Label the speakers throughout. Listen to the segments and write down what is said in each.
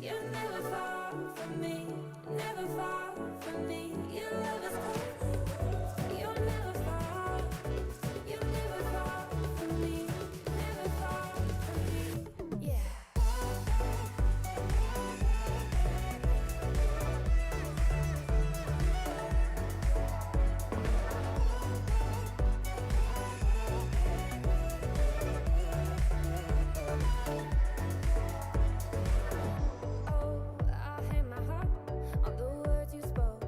Speaker 1: You're never far from me, never far from me. Your love is close. You're never far. You're never far from me, never far from me. Yeah. Oh, I hang my heart on the words you spoke.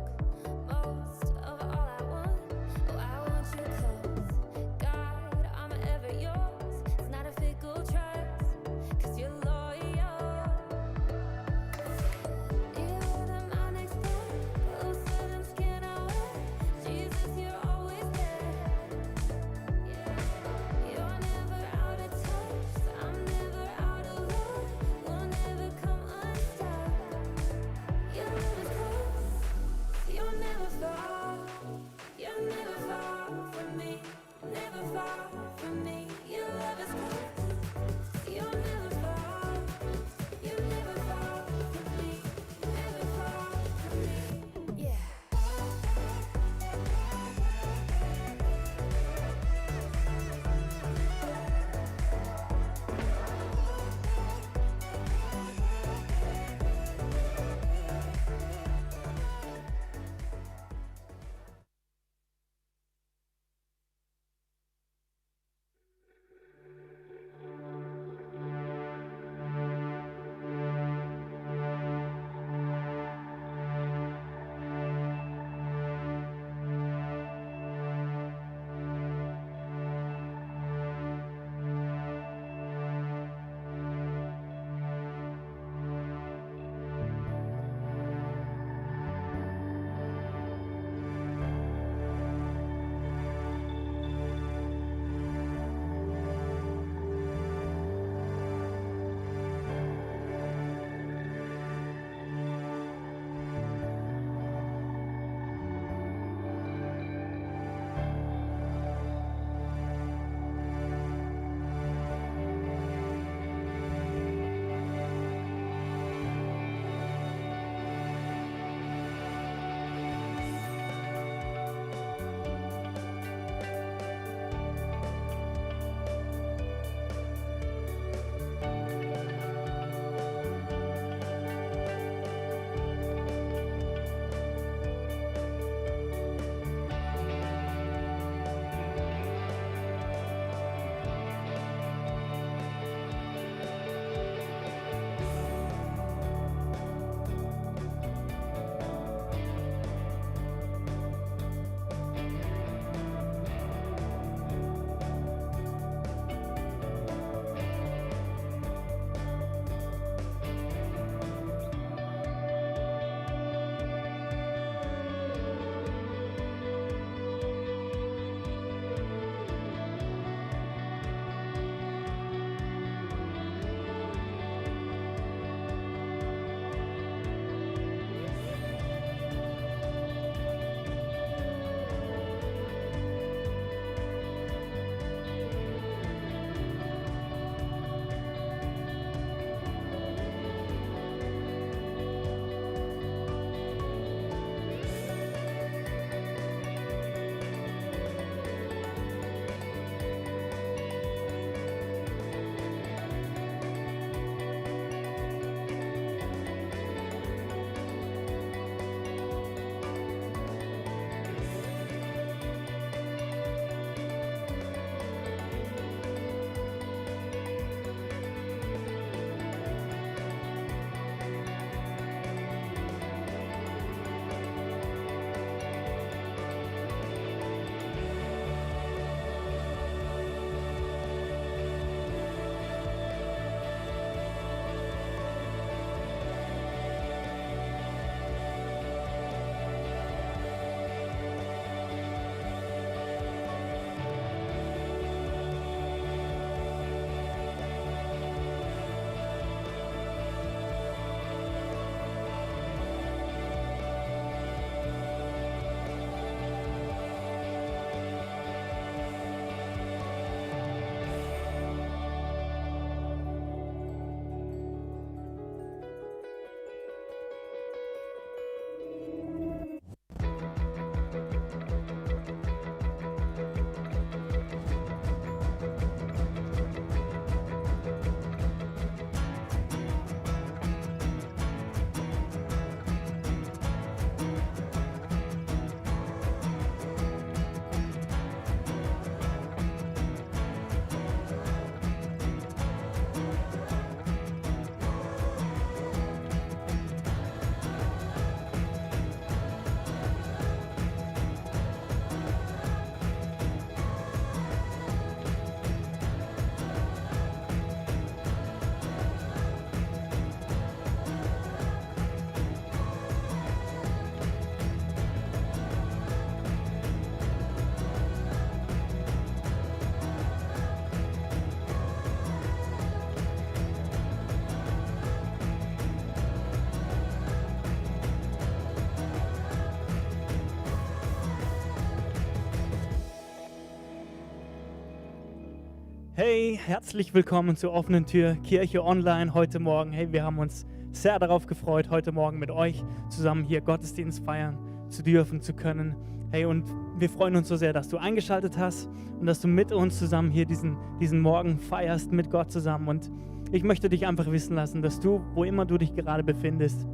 Speaker 2: Hey, herzlich willkommen zur offenen Tür, Kirche online heute Morgen. Hey, wir haben uns sehr darauf gefreut, heute Morgen mit euch zusammen hier Gottesdienst feiern zu dürfen, zu können. Hey, und wir freuen uns so sehr, dass du eingeschaltet hast und dass du mit uns zusammen hier diesen Morgen feierst, mit Gott zusammen. Und ich möchte dich einfach wissen lassen, dass du, wo immer du dich gerade befindest,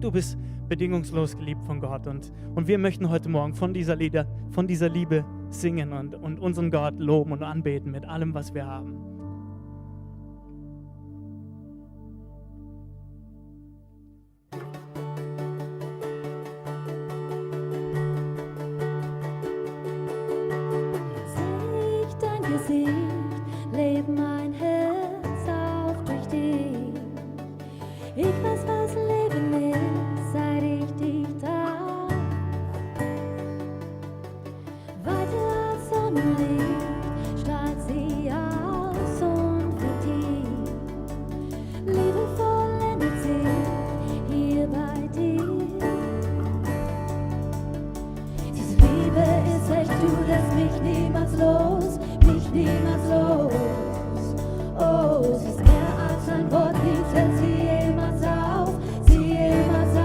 Speaker 2: du bist bedingungslos geliebt von Gott. Und wir möchten heute Morgen von dieser Liebe singen und unseren Gott loben und anbeten mit allem, was wir haben.
Speaker 1: Sehe ich dein Gesicht, lebt mein Herz auf durch dich. Ich weiß, was Leben ist, seit ich dich traf. Weiter als Sonnenlicht strahlt sie aus und für dich. Liebe vollendet sich hier bei dir. Diese Liebe ist echt, du lässt mich niemals los, mich niemals los. Oh, sie ist mehr als ein Wort, lieb, hält sie jemals auf, sie jemals auf.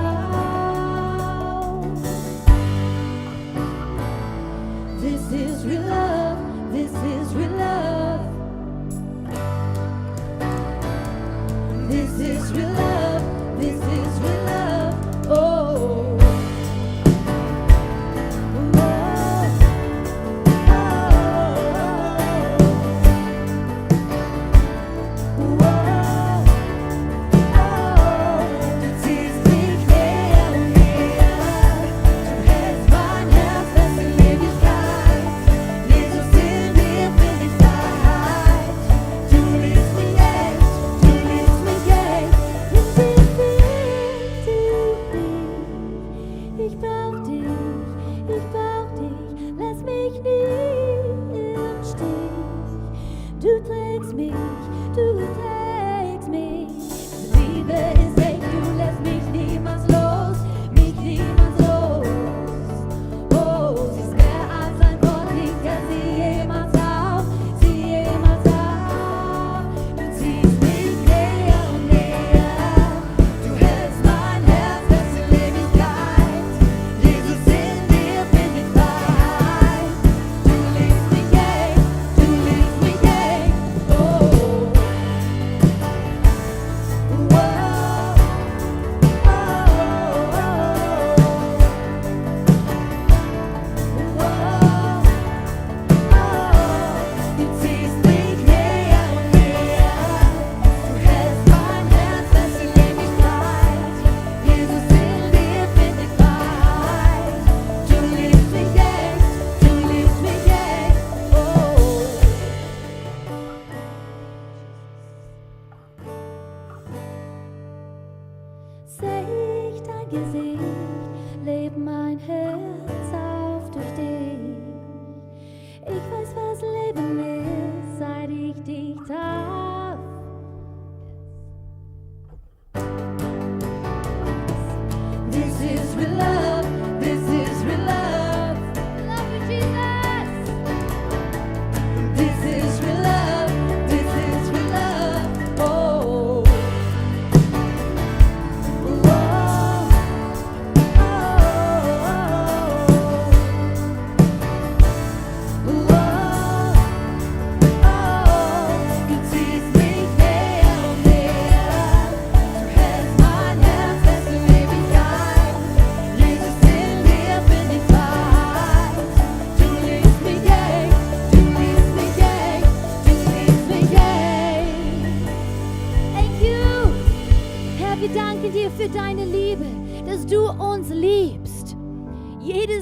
Speaker 1: This is real love, this is real love. This is real love, this is real love. Oh.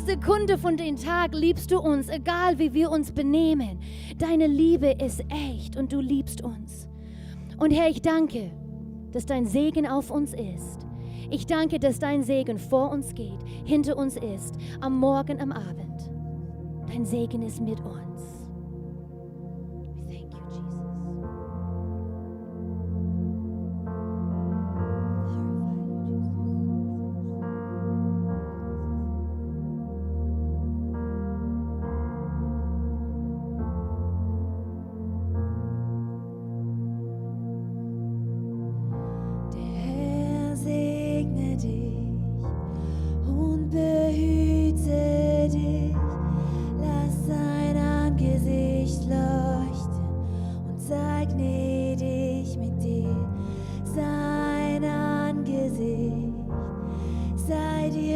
Speaker 1: Sekunde von dem Tag liebst du uns, egal wie wir uns benehmen. Deine Liebe ist echt und du liebst uns. Und Herr, ich danke, dass dein Segen auf uns ist. Ich danke, dass dein Segen vor uns geht, hinter uns ist, am Morgen, am Abend. Dein Segen ist mit uns. Thank you, Jesus.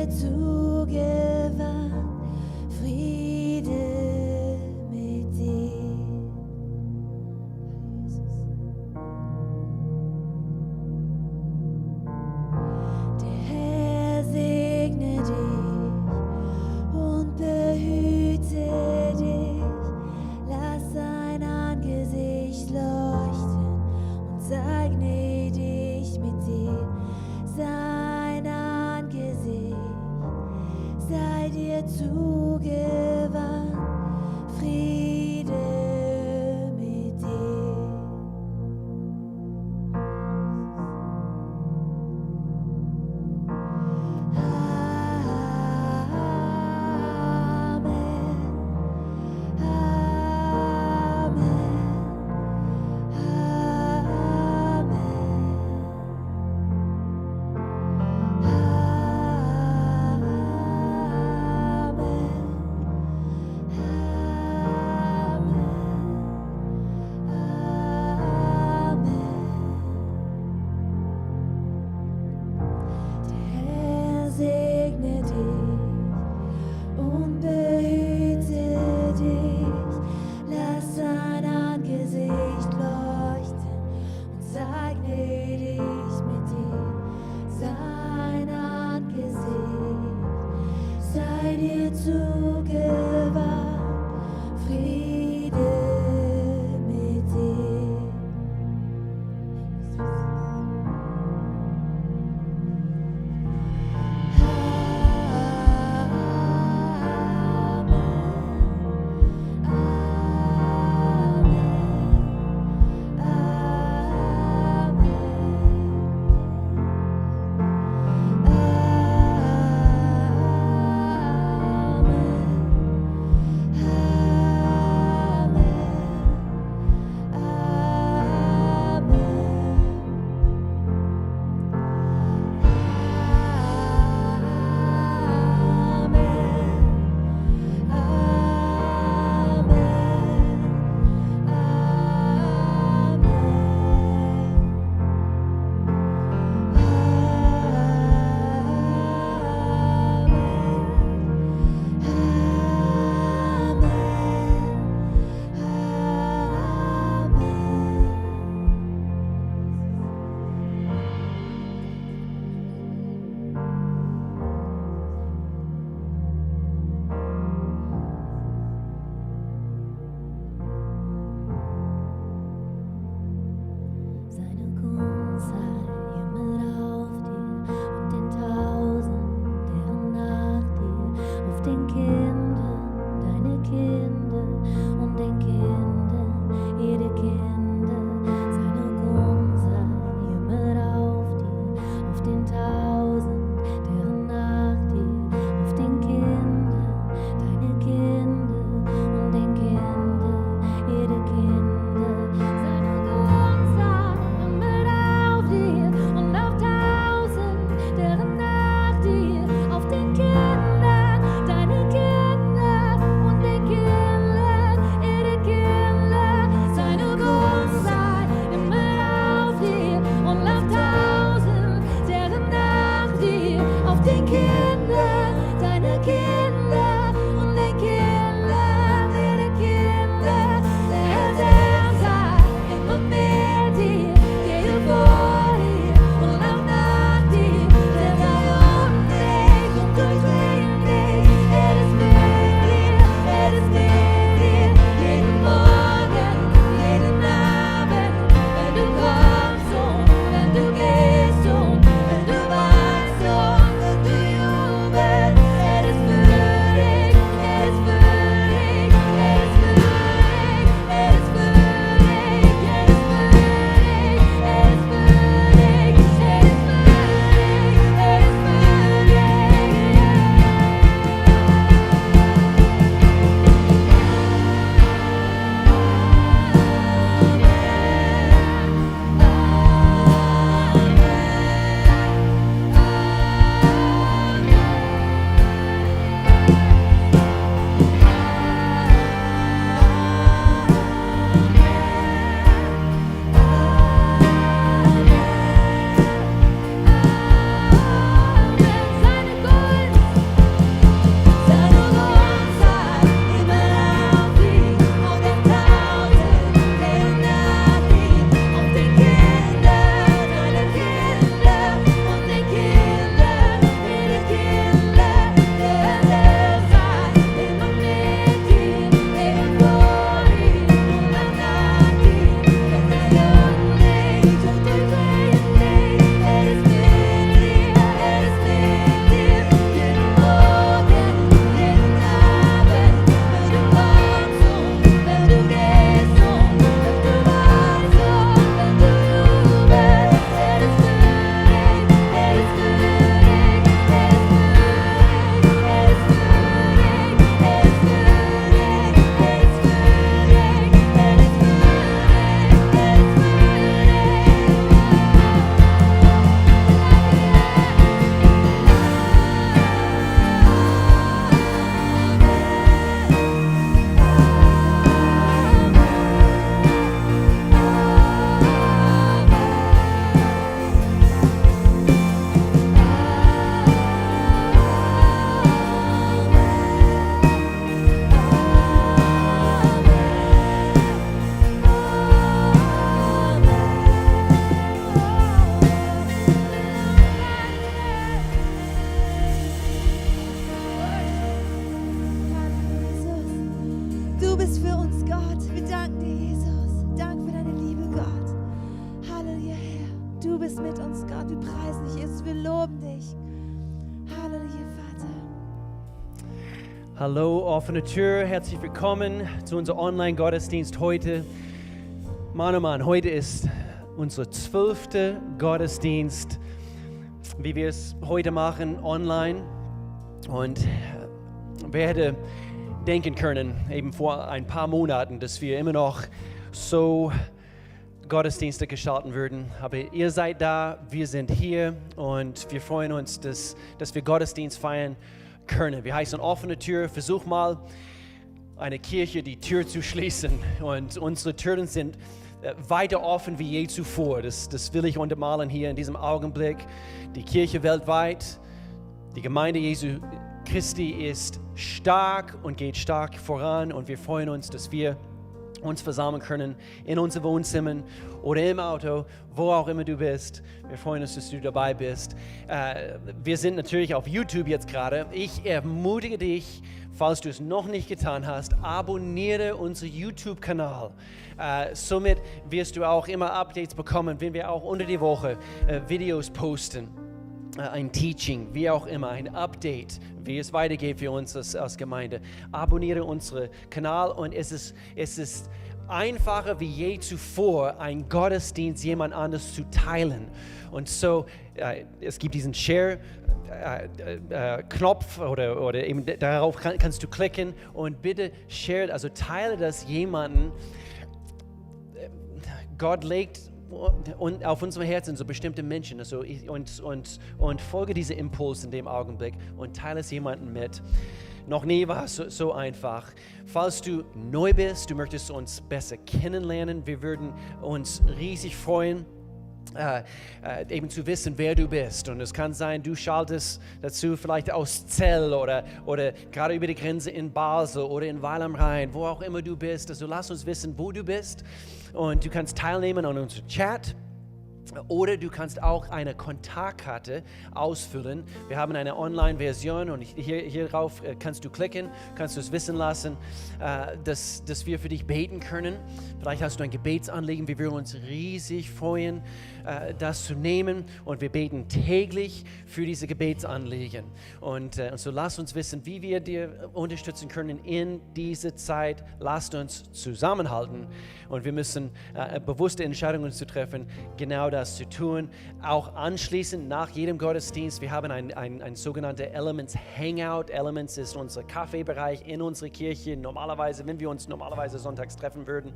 Speaker 1: dir zugewandt, Friede mit dir. Der Herr segne dich und behüte dich, lass sein Angesicht leuchten und sei gnädig mit dir. Sein Angesicht sei dir zugewandt, Friede mit dir.
Speaker 3: preisen dich, Jesus, wir loben dich. Halleluja, Vater.
Speaker 4: Hallo, offene Tür, herzlich willkommen zu unserem Online-Gottesdienst heute. Mann, oh Mann, heute ist unser 12. Gottesdienst, wie wir es heute machen, online. Und wer hätte denken können, eben vor ein paar Monaten, dass wir immer noch so Gottesdienste gestalten würden. Aber ihr seid da, wir sind hier und wir freuen uns, dass wir Gottesdienst feiern können. Wir heißen offene Tür. Versuch mal, eine Kirche die Tür zu schließen. Und unsere Türen sind weiter offen wie je zuvor. Das will ich untermalen hier in diesem Augenblick. Die Kirche weltweit, die Gemeinde Jesu Christi ist stark und geht stark voran. Und wir freuen uns, dass wir uns versammeln können in unseren Wohnzimmern oder im Auto, wo auch immer du bist. Wir freuen uns, dass du dabei bist. Wir sind natürlich auf YouTube jetzt gerade. Ich ermutige dich, falls du es noch nicht getan hast, abonniere unseren YouTube-Kanal. Somit wirst du auch immer Updates bekommen, wenn wir auch unter die Woche Videos posten. Ein Teaching, wie auch immer, ein Update, wie es weitergeht für uns als Gemeinde. Abonniere unseren Kanal und es ist einfacher wie je zuvor, einen Gottesdienst jemand anders zu teilen. Und so, es gibt diesen Share-Knopf oder eben darauf kannst du klicken und bitte share, also teile das jemanden. Gott legt und auf unserem Herzen so bestimmte Menschen, also und folge diesem Impuls in dem Augenblick und teile es jemandem mit. Noch nie war es so einfach. Falls du neu bist, du möchtest uns besser kennenlernen, wir würden uns riesig freuen, eben zu wissen, wer du bist. Und es kann sein, du schaltest dazu vielleicht aus Zell oder gerade über die Grenze in Basel oder in Weil am Rhein, wo auch immer du bist. Also lass uns wissen, wo du bist. Und du kannst teilnehmen an unserem Chat. Oder du kannst auch eine Kontaktkarte ausfüllen. Wir haben eine Online-Version und hier drauf kannst du klicken, kannst du es wissen lassen, dass wir für dich beten können. Vielleicht hast du ein Gebetsanliegen. Wir würden uns riesig freuen, das zu nehmen. Und wir beten täglich für diese Gebetsanliegen. Und so lass uns wissen, wie wir dir unterstützen können in dieser Zeit. Lasst uns zusammenhalten. Und wir müssen bewusste Entscheidungen zu treffen, genau das zu tun. Auch anschließend nach jedem Gottesdienst, wir haben ein sogenanntes Elements Hangout. Elements ist unser Kaffeebereich in unserer Kirche. Normalerweise, wenn wir uns sonntags treffen würden,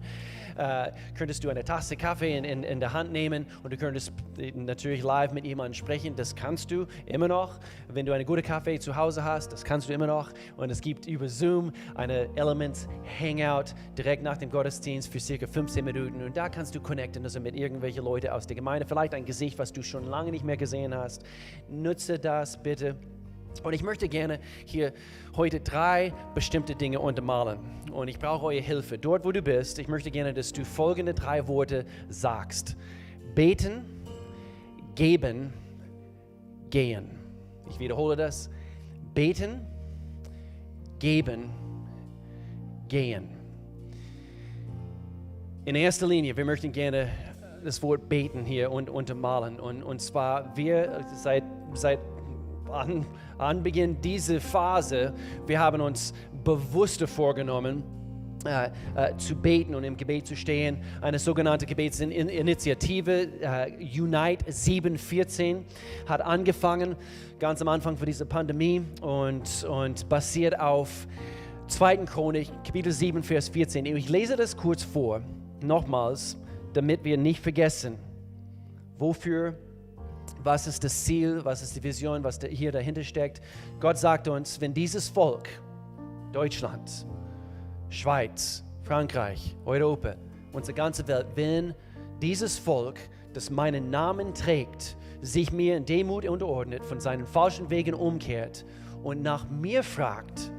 Speaker 4: könntest du eine Tasse Kaffee in der Hand nehmen und du könntest natürlich live mit jemandem sprechen. Das kannst du immer noch. Wenn du eine gute Kaffee zu Hause hast, das kannst du immer noch. Und es gibt über Zoom eine Elements Hangout direkt nach dem Gottesdienst für circa 15 Minuten. Und da kannst du connecten, also mit irgendwelchen Leuten aus der Gemeinde. Vielleicht ein Gesicht, was du schon lange nicht mehr gesehen hast. Nutze das bitte. Und ich möchte gerne hier heute 3 bestimmte Dinge untermalen. Und ich brauche eure Hilfe. Dort, wo du bist, ich möchte gerne, dass du folgende 3 Worte sagst. Beten, geben, gehen. Ich wiederhole das. Beten, geben, gehen. In erster Linie, wir möchten gerne das Wort beten hier und untermalen. Und zwar, wir seit Anbeginn dieser Phase, wir haben uns bewusster vorgenommen, zu beten und im Gebet zu stehen. Eine sogenannte Gebetsinitiative, Unite 714, hat angefangen, ganz am Anfang von dieser Pandemie und basiert auf 2. Chronik, Kapitel 7, Vers 14. Ich lese das kurz vor, nochmals, damit wir nicht vergessen, wofür, was ist das Ziel, was ist die Vision, was hier dahinter steckt. Gott sagt uns, wenn dieses Volk, Deutschland, Schweiz, Frankreich, Europa, unsere ganze Welt, wenn dieses Volk, das meinen Namen trägt, sich mir in Demut unterordnet, von seinen falschen Wegen umkehrt und nach mir fragt,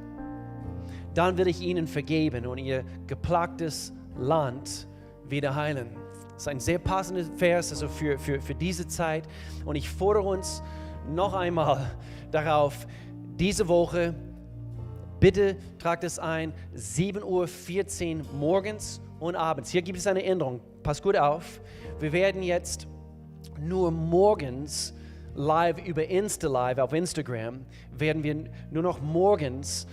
Speaker 4: dann will ich ihnen vergeben und ihr geplagtes Land wieder heilen. Das ist ein sehr passender Vers, also für diese Zeit. Und ich fordere uns noch einmal darauf, diese Woche, bitte tragt es ein, 7:14 Uhr morgens und abends. Hier gibt es eine Änderung. Pass gut auf. Wir werden jetzt nur morgens live über Insta Live auf Instagram, werden wir nur noch morgens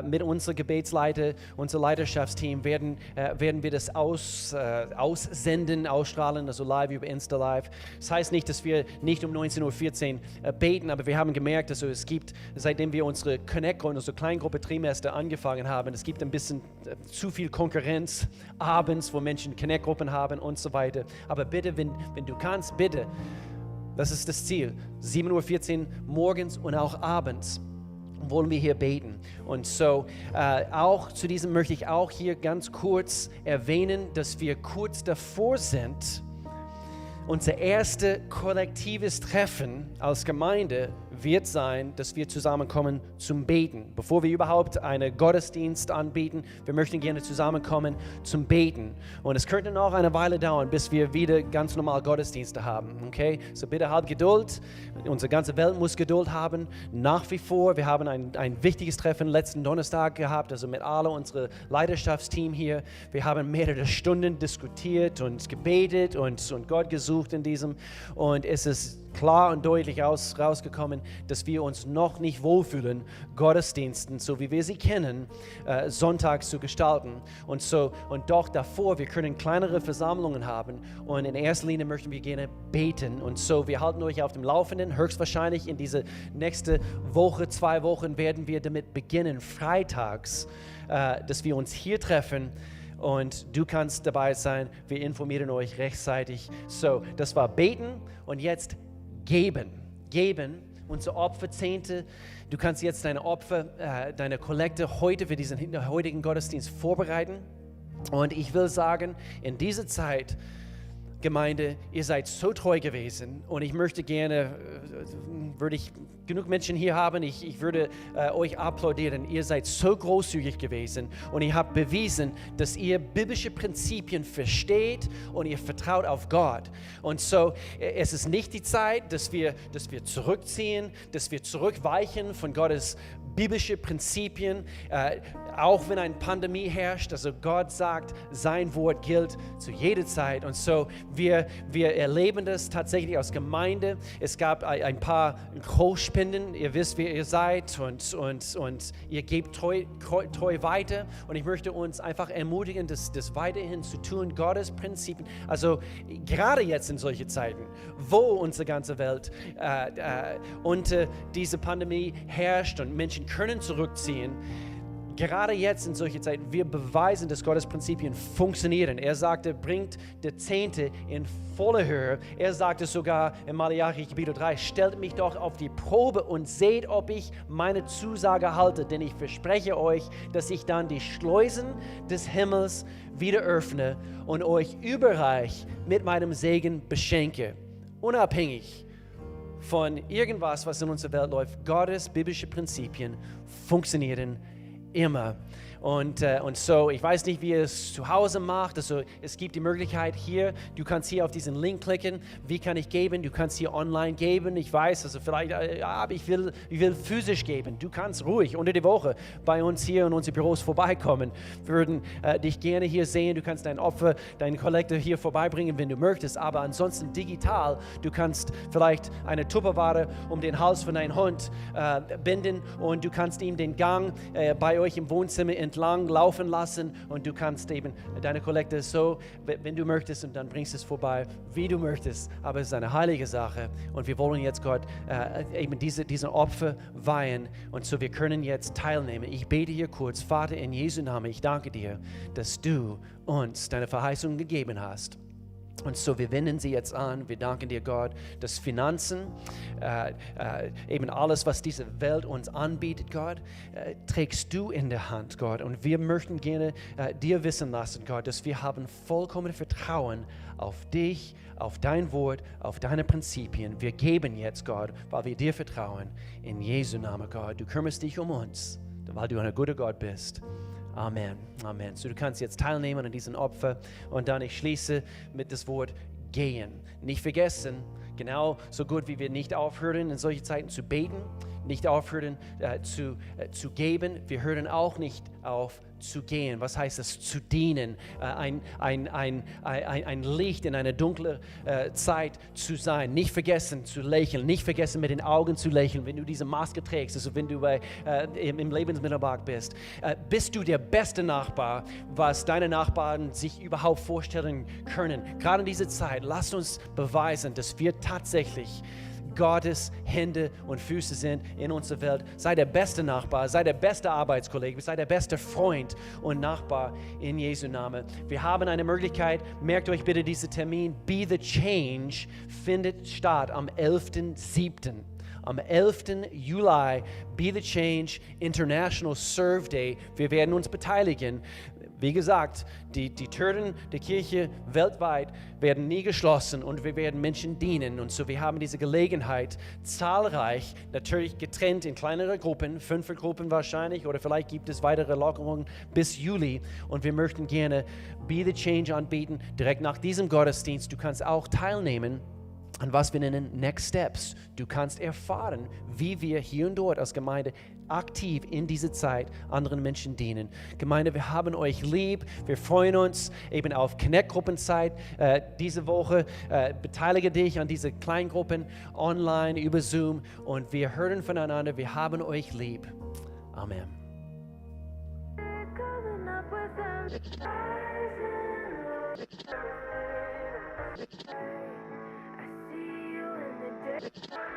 Speaker 4: mit unserem Gebetsleiter, unser Leiterschaftsteam, werden wir das aussenden, ausstrahlen, also live über Insta Live. Das heißt nicht, dass wir nicht um 19:14 Uhr beten, aber wir haben gemerkt, also es gibt, seitdem wir unsere Connect-Gruppe, unsere Kleingruppe-Trimester angefangen haben, es gibt ein bisschen zu viel Konkurrenz abends, wo Menschen Connect-Gruppen haben und so weiter. Aber bitte, wenn du kannst, bitte, das ist das Ziel, 7:14 Uhr morgens und auch abends wollen wir hier beten. Und so auch zu diesem möchte ich auch hier ganz kurz erwähnen, dass wir kurz davor sind, unser erstes kollektives Treffen als Gemeinde wird sein, dass wir zusammenkommen zum Beten. Bevor wir überhaupt einen Gottesdienst anbieten, wir möchten gerne zusammenkommen zum Beten. Und es könnte noch eine Weile dauern, bis wir wieder ganz normal Gottesdienste haben. Okay? So bitte habt Geduld. Unsere ganze Welt muss Geduld haben. Nach wie vor, wir haben ein wichtiges Treffen letzten Donnerstag gehabt, also mit alle unserem Leiterschaftsteam hier. Wir haben mehrere Stunden diskutiert und gebetet und Gott gesucht in diesem. Und es ist klar und deutlich rausgekommen, dass wir uns noch nicht wohlfühlen, Gottesdiensten, so wie wir sie kennen, sonntags zu gestalten. Und doch davor, wir können kleinere Versammlungen haben und in erster Linie möchten wir gerne beten. Und so, wir halten euch auf dem Laufenden. Höchstwahrscheinlich in diese nächste Woche, 2 Wochen werden wir damit beginnen, freitags, dass wir uns hier treffen. Und du kannst dabei sein. Wir informieren euch rechtzeitig. So, das war beten und jetzt geben. Geben, unser Opferzehnte. Du kannst jetzt deine Opfer, deine Kollekte heute für diesen heutigen Gottesdienst vorbereiten. Und ich will sagen, in dieser Zeit, Gemeinde, ihr seid so treu gewesen und ich möchte gerne, würde ich genug Menschen hier haben, ich würde euch applaudieren. Ihr seid so großzügig gewesen und ihr habt bewiesen, dass ihr biblische Prinzipien versteht und ihr vertraut auf Gott. Und so, es ist nicht die Zeit, dass wir zurückziehen, dass wir zurückweichen von Gottes biblische Prinzipien, auch wenn eine Pandemie herrscht. Also Gott sagt, sein Wort gilt zu jeder Zeit. Und so, wir erleben das tatsächlich als Gemeinde. Es gab ein paar Großspenden. Ihr wisst, wer ihr seid und ihr gebt treu weiter. Und ich möchte uns einfach ermutigen, das weiterhin zu tun, Gottes Prinzipien. Also gerade jetzt in solchen Zeiten, wo unsere ganze Welt unter dieser Pandemie herrscht und Menschen können zurückziehen, gerade jetzt in solchen Zeiten, wir beweisen, dass Gottes Prinzipien funktionieren. Er sagte, bringt der Zehnte in volle Höhe. Er sagte sogar in Malachi Kapitel 3, stellt mich doch auf die Probe und seht, ob ich meine Zusage halte, denn ich verspreche euch, dass ich dann die Schleusen des Himmels wieder öffne und euch überreich mit meinem Segen beschenke. Unabhängig von irgendwas, was in unserer Welt läuft, Gottes biblische Prinzipien funktionieren immer. Und so, ich weiß nicht, wie ihr es zu Hause macht. Also es gibt die Möglichkeit hier, du kannst hier auf diesen Link klicken. Wie kann ich geben? Du kannst hier online geben. Ich weiß, also vielleicht, aber ich will physisch geben. Du kannst ruhig unter die Woche bei uns hier in unsere Büros vorbeikommen. Wir würden dich gerne hier sehen. Du kannst dein Opfer, deinen Kollektor hier vorbeibringen, wenn du möchtest. Aber ansonsten digital, du kannst vielleicht eine Tupperware um den Hals von deinem Hund binden und du kannst ihm den Gang bei euch im Wohnzimmer entlang laufen lassen und du kannst eben deine Kollekte so, wenn du möchtest, und dann bringst es vorbei, wie du möchtest. Aber es ist eine heilige Sache und wir wollen jetzt Gott eben diesen Opfer weihen und so wir können jetzt teilnehmen. Ich bete hier kurz. Vater, in Jesu Namen, ich danke dir, dass du uns deine Verheißung gegeben hast. Und so, wir wenden sie jetzt an. Wir danken dir, Gott, dass Finanzen, eben alles, was diese Welt uns anbietet, Gott, trägst du in der Hand, Gott. Und wir möchten gerne dir wissen lassen, Gott, dass wir haben vollkommen Vertrauen auf dich, auf dein Wort, auf deine Prinzipien. Wir geben jetzt, Gott, weil wir dir vertrauen. In Jesu Namen, Gott. Du kümmerst dich um uns, weil du ein guter Gott bist. Amen. Amen. So, du kannst jetzt teilnehmen an diesem Opfer und dann ich schließe mit das Wort gehen. Nicht vergessen, genau so gut wie wir nicht aufhören, in solchen Zeiten zu beten, nicht aufhören zu geben. Wir hören auch nicht auf zu gehen. Was heißt das? Zu dienen. Ein Licht in einer dunklen Zeit zu sein. Nicht vergessen zu lächeln. Nicht vergessen mit den Augen zu lächeln, wenn du diese Maske trägst. Also wenn du im Lebensmittelmarkt bist. Bist du der beste Nachbar, was deine Nachbarn sich überhaupt vorstellen können? Gerade in dieser Zeit, lasst uns beweisen, dass wir tatsächlich Gottes Hände und Füße sind in unserer Welt. Sei der beste Nachbar, sei der beste Arbeitskollege, sei der beste Freund und Nachbar in Jesu Namen. Wir haben eine Möglichkeit, merkt euch bitte diesen Termin, Be the Change findet statt am 11.07. Am 11. Juli, Be the Change International Serve Day. Wir werden uns beteiligen. Wie gesagt, die Türen der Kirche weltweit werden nie geschlossen und wir werden Menschen dienen. Und so wir haben diese Gelegenheit, zahlreich, natürlich getrennt in kleinere Gruppen, 5 Gruppen wahrscheinlich, oder vielleicht gibt es weitere Lockerungen bis Juli. Und wir möchten gerne Be the Change anbieten, direkt nach diesem Gottesdienst. Du kannst auch teilnehmen an was wir nennen Next Steps. Du kannst erfahren, wie wir hier und dort als Gemeinde aktiv in dieser Zeit anderen Menschen dienen. Gemeinde, wir haben euch lieb. Wir freuen uns eben auf Connect-Gruppenzeit diese Woche. Beteilige dich an diese Kleingruppen online über Zoom und wir hören voneinander. Wir haben euch lieb. Amen.
Speaker 1: Coming up with them. I see you in the day.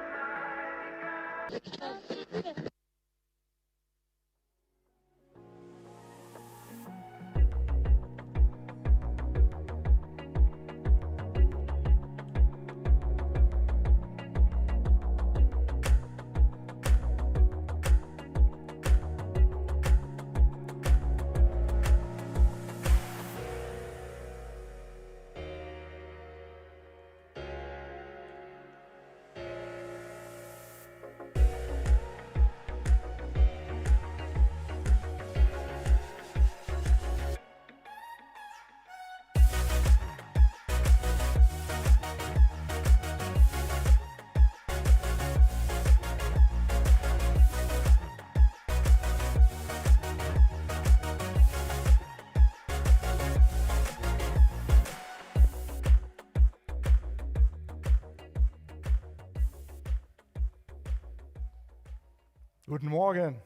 Speaker 5: Guten Morgen.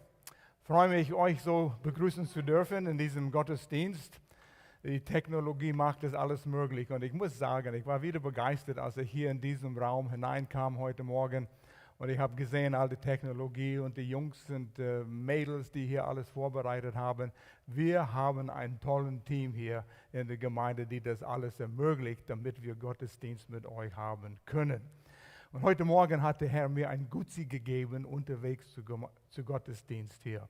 Speaker 5: Ich freue mich, euch so begrüßen zu dürfen in diesem Gottesdienst. Die Technologie macht das alles möglich. Und ich muss sagen, ich war wieder begeistert, als ich hier in diesem Raum hineinkam heute Morgen. Und ich habe gesehen, all die Technologie und die Jungs und Mädels, die hier alles vorbereitet haben. Wir haben ein tolles Team hier in der Gemeinde, die das alles ermöglicht, damit wir Gottesdienst mit euch haben können. Und heute Morgen hat der Herr mir ein Gutzi gegeben, unterwegs zu Gottesdienst hier.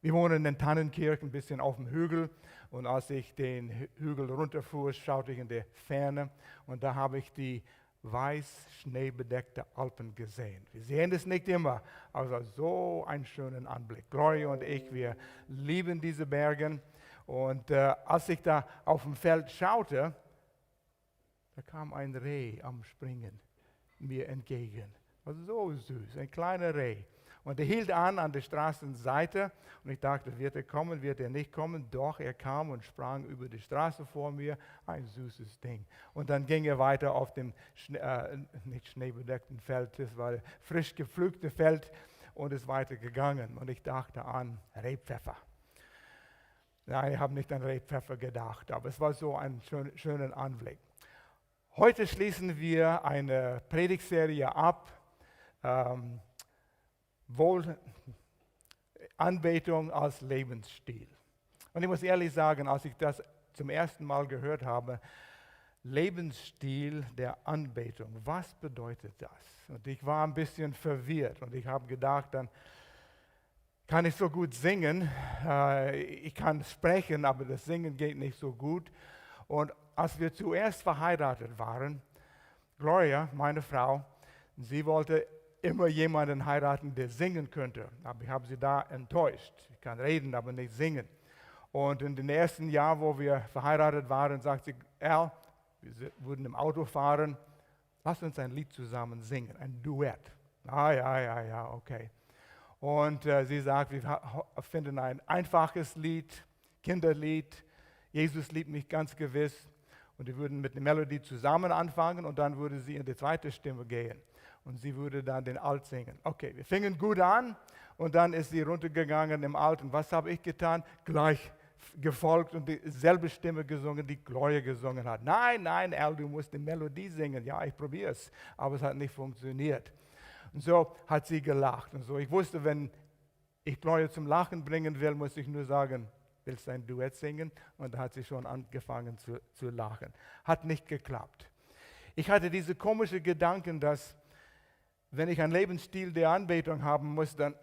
Speaker 5: Wir wohnen in Tannenkirchen, ein bisschen auf dem Hügel. Und als ich den Hügel runterfuhr, schaute ich in die Ferne. Und da habe ich die weiß schneebedeckte Alpen gesehen. Wir sehen es nicht immer, aber so einen schönen Anblick. Gloria und ich, wir lieben diese Berge. Und als ich da auf dem Feld schaute, da kam ein Reh am Springen mir entgegen. War so süß, ein kleiner Reh. Und er hielt an der Straßenseite und ich dachte, wird er kommen, wird er nicht kommen? Doch, er kam und sprang über die Straße vor mir. Ein süßes Ding. Und dann ging er weiter auf dem nicht schneebedeckten Feld, das war frisch gepflügte Feld und ist weitergegangen. Und ich dachte an Rebpfeffer. Nein, ich habe nicht an Rebpfeffer gedacht, aber es war so ein schöner Anblick. Heute schließen wir eine Predigtserie ab, Anbetung als Lebensstil. Und ich muss ehrlich sagen, als ich das zum ersten Mal gehört habe, Lebensstil der Anbetung, was bedeutet das? Und ich war ein bisschen verwirrt und ich habe gedacht, dann kann ich so gut singen, ich kann sprechen, aber das Singen geht nicht so gut. Und als wir zuerst verheiratet waren, Gloria, meine Frau, sie wollte immer jemanden heiraten, der singen könnte. Aber ich habe sie da enttäuscht. Ich kann reden, aber nicht singen. Und in den ersten Jahren, wo wir verheiratet waren, sagte sie, Al, wir würden im Auto fahren, lass uns ein Lied zusammen singen, ein Duett. Ja, okay. Und sie sagt, wir finden ein einfaches Lied, Kinderlied. Jesus liebt mich ganz gewiss. Und die würden mit der Melodie zusammen anfangen und dann würde sie in die zweite Stimme gehen. Und sie würde dann den Alt singen. Okay, wir fingen gut an und dann ist sie runtergegangen im Alt. Und was habe ich getan? Gleich gefolgt und dieselbe Stimme gesungen, die Gloria gesungen hat. Nein, nein, Al, du musst die Melodie singen. Ja, ich probiere es, aber es hat nicht funktioniert. Und so hat sie gelacht. Und so, ich wusste, wenn ich Gloria zum Lachen bringen will, muss ich nur sagen, willst du ein Duett singen? Und da hat sie schon angefangen zu lachen. Hat nicht geklappt. Ich hatte diese komischen Gedanken, dass wenn ich einen Lebensstil der Anbetung haben muss, dann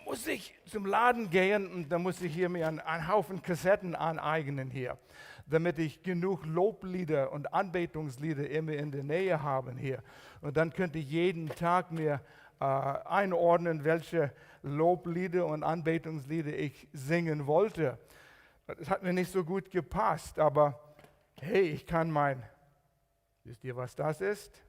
Speaker 5: muss ich zum Laden gehen und dann muss ich hier mir einen Haufen Kassetten aneignen hier, damit ich genug Loblieder und Anbetungslieder immer in der Nähe habe hier. Und dann könnte ich jeden Tag mir einordnen, welche Loblieder und Anbetungslieder ich singen wollte. Das hat mir nicht so gut gepasst, aber hey, ich kann wisst ihr, was das ist?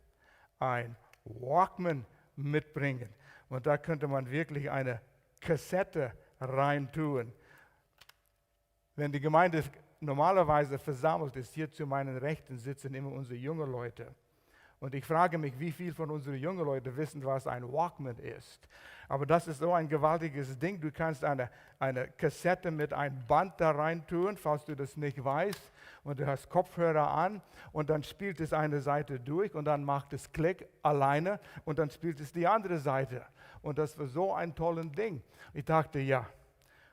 Speaker 5: Ein Walkman mitbringen. Und da könnte man wirklich eine Kassette reintun. Wenn die Gemeinde normalerweise versammelt ist, hier zu meinen Rechten sitzen immer unsere jungen Leute. Und ich frage mich, wie viele von unseren jungen Leuten wissen, was ein Walkman ist. Aber das ist so ein gewaltiges Ding. Du kannst eine Kassette mit einem Band da rein tun, falls du das nicht weißt. Und du hast Kopfhörer an und dann spielt es eine Seite durch und dann macht es Klick alleine und dann spielt es die andere Seite. Und das war so ein tolles Ding. Ich dachte, ja,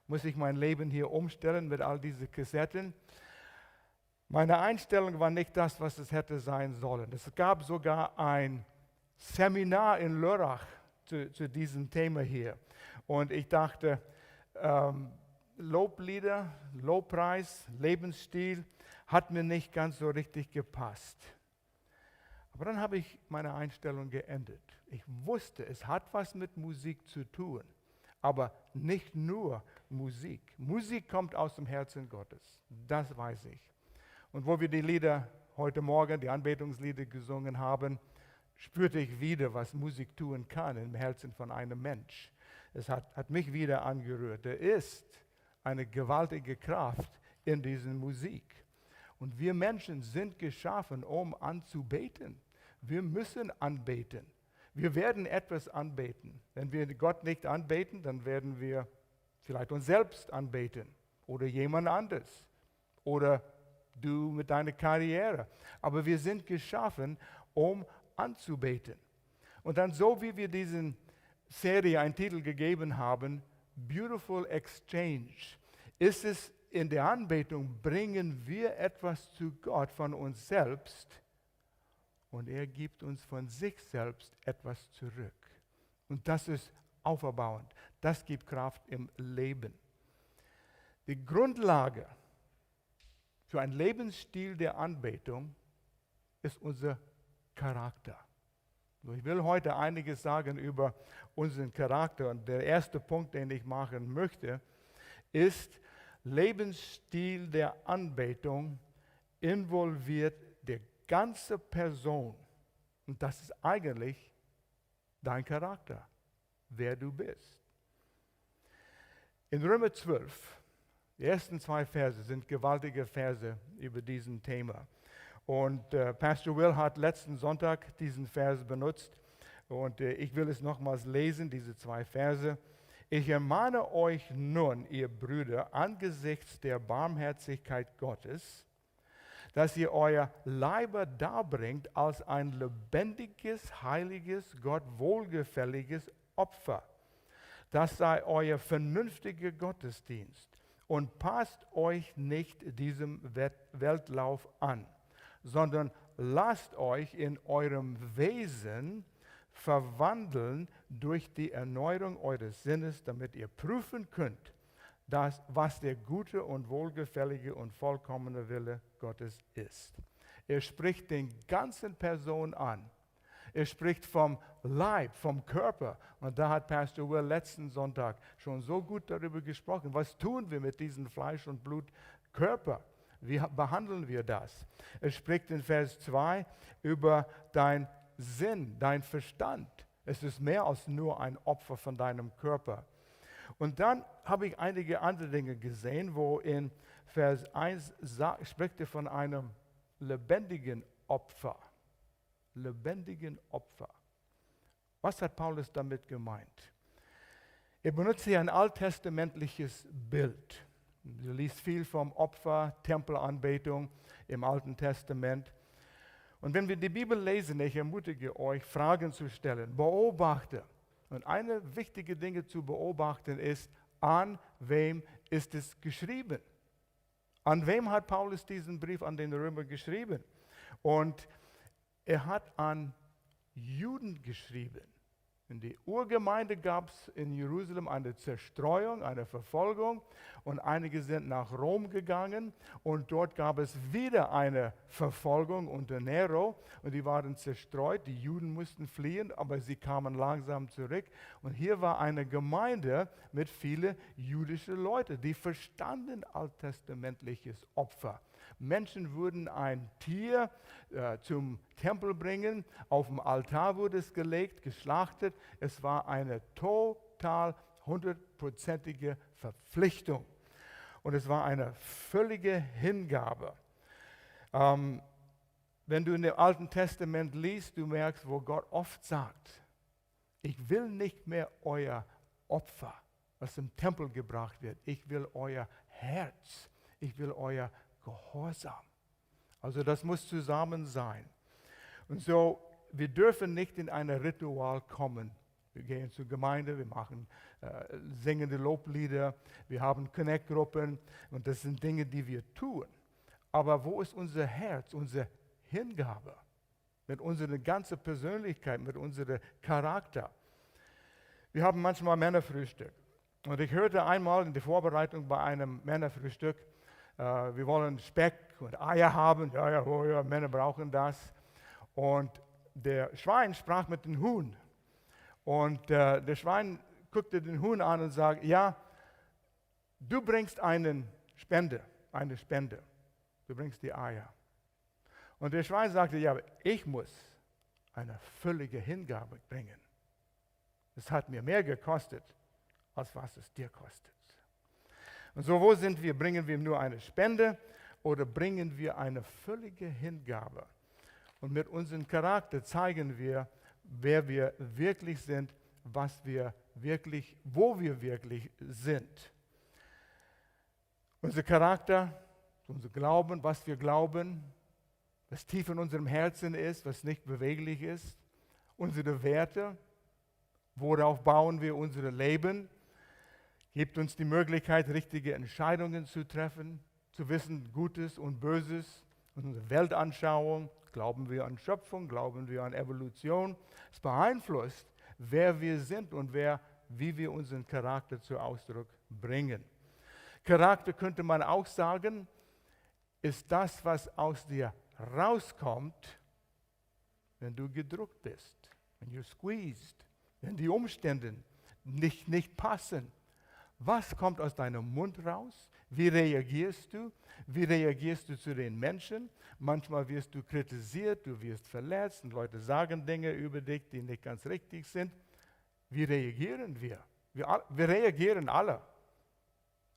Speaker 5: muss ich mein Leben hier umstellen mit all diesen Kassetten? Meine Einstellung war nicht das, was es hätte sein sollen. Es gab sogar ein Seminar in Lörrach zu diesem Thema hier. Und ich dachte, Loblieder, Lobpreis, Lebensstil hat mir nicht ganz so richtig gepasst. Aber dann habe ich meine Einstellung geändert. Ich wusste, es hat was mit Musik zu tun, aber nicht nur Musik. Musik kommt aus dem Herzen Gottes, das weiß ich. Und wo wir die Lieder heute Morgen, die Anbetungslieder gesungen haben, spürte ich wieder, was Musik tun kann im Herzen von einem Mensch. Es hat mich wieder angerührt. Da ist eine gewaltige Kraft in dieser Musik. Und wir Menschen sind geschaffen, um anzubeten. Wir müssen anbeten. Wir werden etwas anbeten. Wenn wir Gott nicht anbeten, dann werden wir vielleicht uns selbst anbeten oder jemand anderes oder du mit deiner Karriere. Aber wir sind geschaffen, um anzubeten. Und dann, so wie wir diesen Serie einen Titel gegeben haben, Beautiful Exchange, ist es in der Anbetung, bringen wir etwas zu Gott von uns selbst und er gibt uns von sich selbst etwas zurück. Und das ist auferbauend. Das gibt Kraft im Leben. Die Grundlage für einen Lebensstil der Anbetung ist unser Charakter. Ich will heute einiges sagen über unseren Charakter. Und der erste Punkt, den ich machen möchte, ist, Lebensstil der Anbetung involviert die ganze Person. Und das ist eigentlich dein Charakter, wer du bist. In Römer 12, die ersten 2 Verse sind gewaltige Verse über diesen Thema. Und Pastor Will hat letzten Sonntag diesen Vers benutzt. Und ich will es nochmals lesen, diese 2 Verse. Ich ermahne euch nun, ihr Brüder, angesichts der Barmherzigkeit Gottes, dass ihr euer Leiber darbringt als ein lebendiges, heiliges, Gott wohlgefälliges Opfer. Das sei euer vernünftiger Gottesdienst. Und passt euch nicht diesem Weltlauf an, sondern lasst euch in eurem Wesen verwandeln durch die Erneuerung eures Sinnes, damit ihr prüfen könnt, was der gute und wohlgefällige und vollkommene Wille Gottes ist. Er spricht den ganzen Person an. Er spricht vom Leib, vom Körper. Und da hat Pastor Will letzten Sonntag schon so gut darüber gesprochen. Was tun wir mit diesem Fleisch- und Blutkörper? Wie behandeln wir das? Er spricht in Vers 2 über dein Sinn, dein Verstand. Es ist mehr als nur ein Opfer von deinem Körper. Und dann habe ich einige andere Dinge gesehen, wo in Vers 1 spricht er von einem lebendigen Opfer. Lebendigen Opfer. Was hat Paulus damit gemeint? Er benutzt hier ein alttestamentliches Bild. Du liest viel vom Opfer, Tempelanbetung im Alten Testament. Und wenn wir die Bibel lesen, ich ermutige euch, Fragen zu stellen, beobachte. Und eine wichtige Dinge zu beobachten ist, an wem ist es geschrieben? An wem hat Paulus diesen Brief an den Römer geschrieben? Und er hat an Juden geschrieben. In der Urgemeinde gab es in Jerusalem eine Zerstreuung, eine Verfolgung und einige sind nach Rom gegangen und dort gab es wieder eine Verfolgung unter Nero und die waren zerstreut, die Juden mussten fliehen, aber sie kamen langsam zurück und hier war eine Gemeinde mit vielen jüdischen Leuten, die verstanden alttestamentliches Opfer. Menschen würden ein Tier zum Tempel bringen, auf dem Altar wurde es gelegt, geschlachtet. Es war eine total 100%ige Verpflichtung und es war eine völlige Hingabe. Wenn du in dem Alten Testament liest, du merkst, wo Gott oft sagt, ich will nicht mehr euer Opfer, was im Tempel gebracht wird. Ich will euer Herz, ich will euer Gehorsam. Also das muss zusammen sein. Und so, wir dürfen nicht in ein Ritual kommen. Wir gehen zur Gemeinde, wir machen singende Loblieder, wir haben Connect-Gruppen und das sind Dinge, die wir tun. Aber wo ist unser Herz, unsere Hingabe? Mit unserer ganzen Persönlichkeit, mit unserem Charakter. Wir haben manchmal Männerfrühstück. Und ich hörte einmal in der Vorbereitung bei einem Männerfrühstück, wir wollen Speck und Eier haben. Ja, Männer brauchen das. Und der Schwein sprach mit dem Huhn. Und der Schwein guckte den Huhn an und sagte, ja, du bringst eine Spende. Du bringst die Eier. Und der Schwein sagte, ja, ich muss eine völlige Hingabe bringen. Es hat mir mehr gekostet, als was es dir kostet. Und so, wo sind wir? Bringen wir nur eine Spende oder bringen wir eine völlige Hingabe? Und mit unserem Charakter zeigen wir, wer wir wirklich sind, was wir wirklich, wo wir wirklich sind. Unser Charakter, unser Glauben, was wir glauben, was tief in unserem Herzen ist, was nicht beweglich ist, unsere Werte, worauf bauen wir unser Leben, gibt uns die Möglichkeit, richtige Entscheidungen zu treffen, zu wissen, Gutes und Böses, unsere Weltanschauung, glauben wir an Schöpfung, glauben wir an Evolution. Es beeinflusst, wer wir sind und wie wir unseren Charakter zu Ausdruck bringen. Charakter könnte man auch sagen, ist das, was aus dir rauskommt, wenn du gedrückt bist, wenn du squeezed, wenn die Umstände nicht passen. Was kommt aus deinem Mund raus? Wie reagierst du? Wie reagierst du zu den Menschen? Manchmal wirst du kritisiert, du wirst verletzt und Leute sagen Dinge über dich, die nicht ganz richtig sind. Wie reagieren wir? Wir reagieren alle.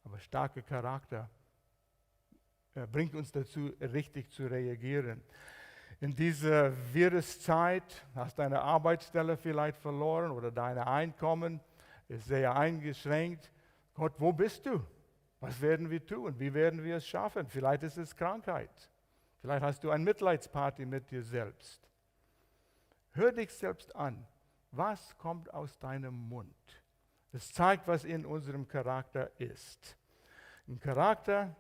Speaker 5: Aber starker Charakter bringt uns dazu, richtig zu reagieren. In dieser Viruszeit hast du deine Arbeitsstelle vielleicht verloren oder dein Einkommen ist sehr eingeschränkt. Gott, wo bist du? Was werden wir tun? Wie werden wir es schaffen? Vielleicht ist es Krankheit. Vielleicht hast du eine Mitleidsparty mit dir selbst. Hör dich selbst an. Was kommt aus deinem Mund? Das zeigt, was in unserem Charakter ist. Ein Charakter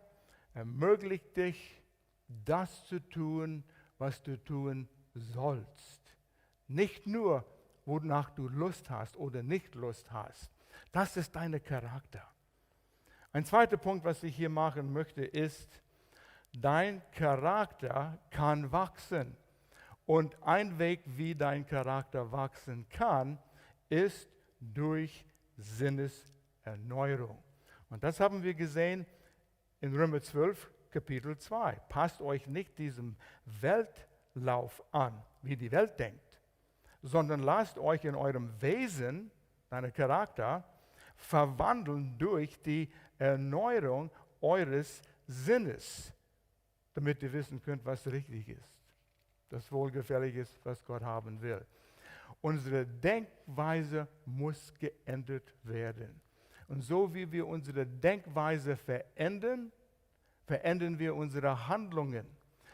Speaker 5: ermöglicht dich, das zu tun, was du tun sollst. Nicht nur, wonach du Lust hast oder nicht Lust hast. Das ist dein Charakter. Ein zweiter Punkt, was ich hier machen möchte, ist, dein Charakter kann wachsen. Und ein Weg, wie dein Charakter wachsen kann, ist durch Sinneserneuerung. Und das haben wir gesehen in Römer 12, Kapitel 2. Passt euch nicht diesem Weltlauf an, wie die Welt denkt, sondern lasst euch in eurem Wesen, deinem Charakter, verwandeln durch die Erneuerung eures Sinnes, damit ihr wissen könnt, was richtig ist, das wohlgefällig ist, was Gott haben will. Unsere Denkweise muss geändert werden. Und so wie wir unsere Denkweise verändern, verändern wir unsere Handlungen.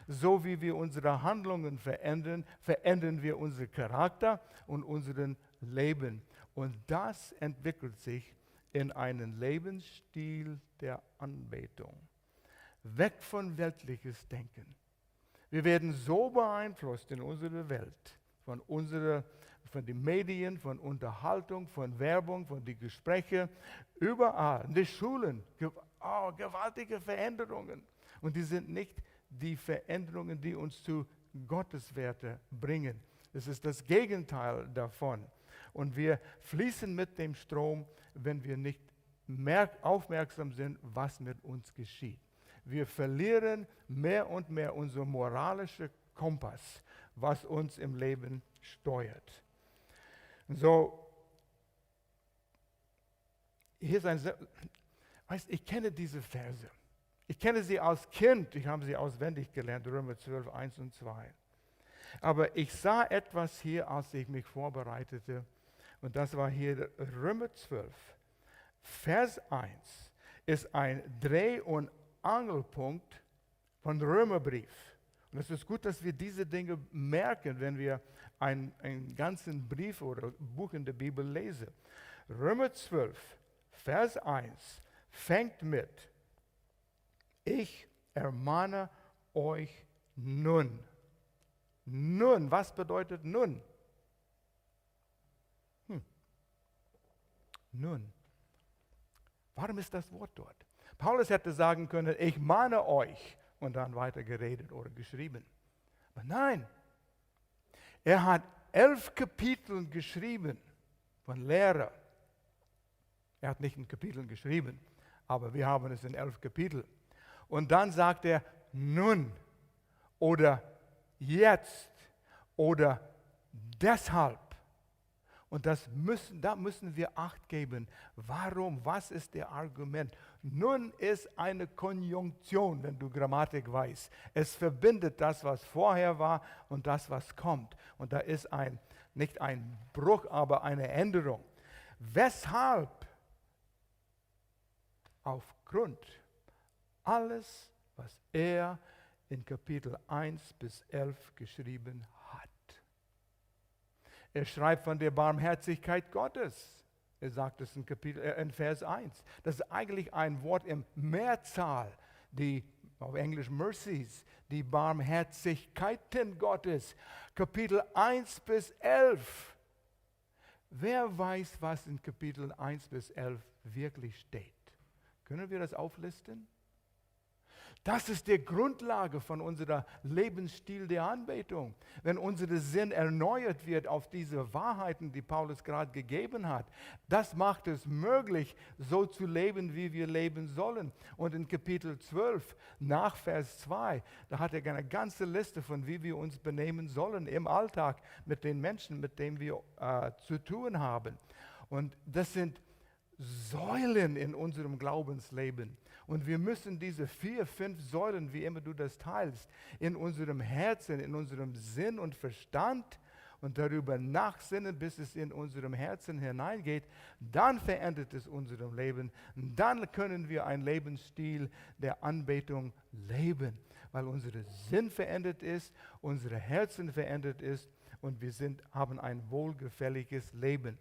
Speaker 5: So wie wir unsere Handlungen verändern, verändern wir unseren Charakter und unseren Leben. Und das entwickelt sich in einen Lebensstil der Anbetung. Weg von weltliches Denken. Wir werden so beeinflusst in unserer Welt von den Medien, von Unterhaltung, von Werbung, von den Gesprächen, überall, in den Schulen, gewaltige Veränderungen. Und die sind nicht die Veränderungen, die uns zu Gotteswerte bringen. Es ist das Gegenteil davon. Und wir fließen mit dem Strom, wenn wir nicht aufmerksam sind, was mit uns geschieht. Wir verlieren mehr und mehr unseren moralischen Kompass, was uns im Leben steuert. So, hier ist ich kenne diese Verse. Ich kenne sie als Kind, ich habe sie auswendig gelernt, Römer 12, 1 und 2. Aber ich sah etwas hier, als ich mich vorbereitete, und das war hier Römer 12, Vers 1, ist ein Dreh- und Angelpunkt von Römerbrief. Und es ist gut, dass wir diese Dinge merken, wenn wir einen ganzen Brief oder Buch in der Bibel lesen. Römer 12, Vers 1 fängt mit: Ich ermahne euch nun. Nun, was bedeutet nun? Nun. Warum ist das Wort dort? Paulus hätte sagen können, ich mahne euch, und dann weiter geredet oder geschrieben. Aber nein, er hat 11 Kapitel geschrieben von Lehre. Er hat nicht in Kapiteln geschrieben, aber wir haben es in 11 Kapiteln. Und dann sagt er nun oder jetzt oder deshalb. Und da müssen wir Acht geben. Warum? Was ist der Argument? Nun ist eine Konjunktion, wenn du Grammatik weißt. Es verbindet das, was vorher war und das, was kommt. Und da ist nicht ein Bruch, aber eine Änderung. Weshalb? Aufgrund alles, was er in Kapitel 1 bis 11 geschrieben hat. Er schreibt von der Barmherzigkeit Gottes. Er sagt es in Vers 1. Das ist eigentlich ein Wort im Mehrzahl, auf Englisch Mercies, die Barmherzigkeiten Gottes. Kapitel 1 bis 11. Wer weiß, was in Kapitel 1 bis 11 wirklich steht? Können wir das auflisten? Das ist die Grundlage von unserem Lebensstil der Anbetung. Wenn unser Sinn erneuert wird auf diese Wahrheiten, die Paulus gerade gegeben hat, das macht es möglich, so zu leben, wie wir leben sollen. Und in Kapitel 12, nach Vers 2, da hat er eine ganze Liste von, wie wir uns benehmen sollen im Alltag mit den Menschen, mit denen wir zu tun haben. Und das sind Säulen in unserem Glaubensleben. Und wir müssen diese 4, 5 Säulen, wie immer du das teilst, in unserem Herzen, in unserem Sinn und Verstand und darüber nachsinnen, bis es in unserem Herzen hineingeht, dann verändert es unserem Leben. Dann können wir einen Lebensstil der Anbetung leben, weil unser Sinn verändert ist, unsere Herzen verändert ist und wir haben ein wohlgefälliges Leben.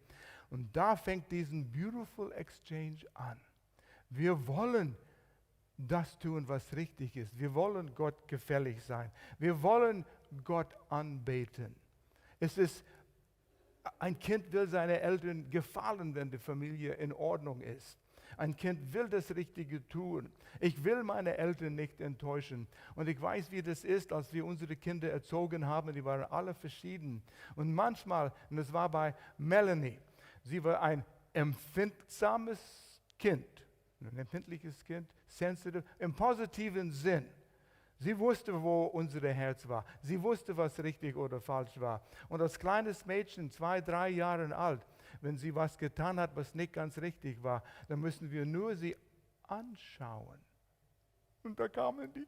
Speaker 5: Und da fängt diesen Beautiful Exchange an. Wir wollen das tun, was richtig ist. Wir wollen Gott gefällig sein. Wir wollen Gott anbeten. Ein Kind will seinen Eltern gefallen, wenn die Familie in Ordnung ist. Ein Kind will das Richtige tun. Ich will meine Eltern nicht enttäuschen. Und ich weiß, wie das ist, als wir unsere Kinder erzogen haben. Die waren alle verschieden. Und manchmal, und das war bei Melanie, sie war ein empfindsames Kind. Ein empfindliches Kind, sensitive, im positiven Sinn. Sie wusste, wo unser Herz war. Sie wusste, was richtig oder falsch war. Und als kleines Mädchen, 2, 3 Jahre alt, Wenn sie was getan hat, was nicht ganz richtig war, dann müssen wir nur sie anschauen. Und da kamen die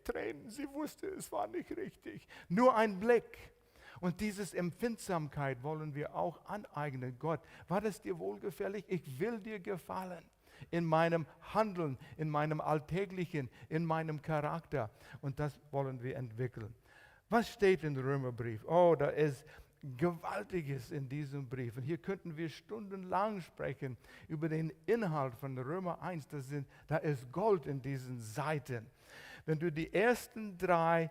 Speaker 5: Tränen. Sie wusste, es war nicht richtig. Nur ein Blick. Und diese Empfindsamkeit wollen wir auch aneignen. Gott, war das dir wohlgefällig? Ich will dir gefallen. In meinem Handeln, in meinem Alltäglichen, in meinem Charakter. Und das wollen wir entwickeln. Was steht im Römerbrief? Oh, da ist Gewaltiges in diesem Brief. Und hier könnten wir stundenlang sprechen über den Inhalt von Römer 1. Da ist Gold in diesen Seiten. Wenn du die ersten 3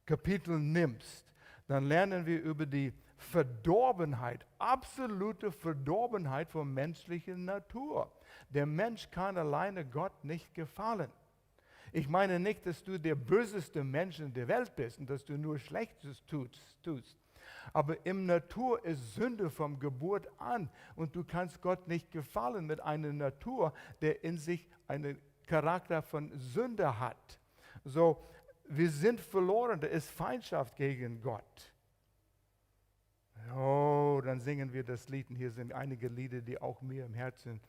Speaker 5: Kapitel nimmst, dann lernen wir über die Verdorbenheit, absolute Verdorbenheit von menschlicher Natur. Der Mensch kann alleine Gott nicht gefallen. Ich meine nicht, dass du der böseste Mensch in der Welt bist und dass du nur Schlechtes tust. Aber im Natur ist Sünde vom Geburt an und du kannst Gott nicht gefallen mit einer Natur, der in sich einen Charakter von Sünde hat. So, wir sind verloren, da ist Feindschaft gegen Gott. Oh, dann singen wir das Lied und hier sind einige Lieder, die auch mir im Herzen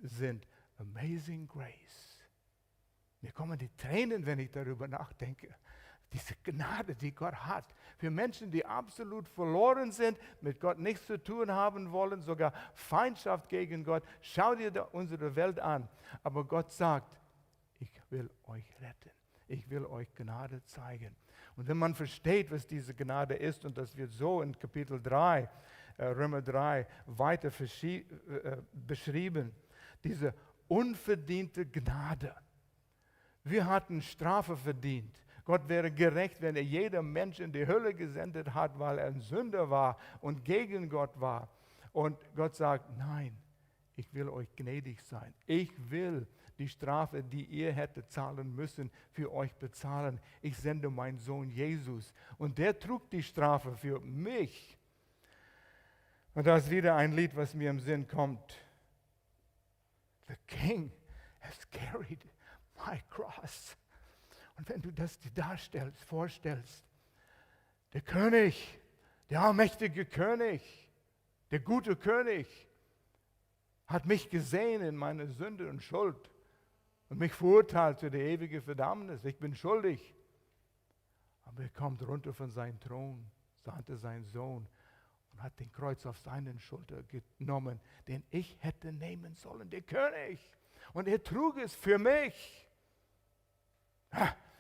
Speaker 5: sind. Amazing Grace. Mir kommen die Tränen, wenn ich darüber nachdenke. Diese Gnade, die Gott hat. Für Menschen, die absolut verloren sind, mit Gott nichts zu tun haben wollen, sogar Feindschaft gegen Gott. Schau dir unsere Welt an. Aber Gott sagt, ich will euch retten. Ich will euch Gnade zeigen. Und wenn man versteht, was diese Gnade ist, und das wird so in Kapitel 3, Römer 3, weiter beschrieben, diese unverdiente Gnade. Wir hatten Strafe verdient. Gott wäre gerecht, wenn er jedem Mensch in die Hölle gesendet hat, weil er ein Sünder war und gegen Gott war. Und Gott sagt, nein, ich will euch gnädig sein. Ich will die Strafe, die ihr hättet zahlen müssen, für euch bezahlen. Ich sende meinen Sohn Jesus. Und der trug die Strafe für mich. Und da ist wieder ein Lied, was mir im Sinn kommt. The King has carried my cross. Und wenn du das dir vorstellst, der König, der allmächtige König, der gute König, hat mich gesehen in meiner Sünde und Schuld und mich verurteilt für die ewige Verdammnis. Ich bin schuldig. Aber er kommt runter von seinem Thron, sandte seinen Sohn und hat den Kreuz auf seinen Schulter genommen, den ich hätte nehmen sollen, der König. Und er trug es für mich.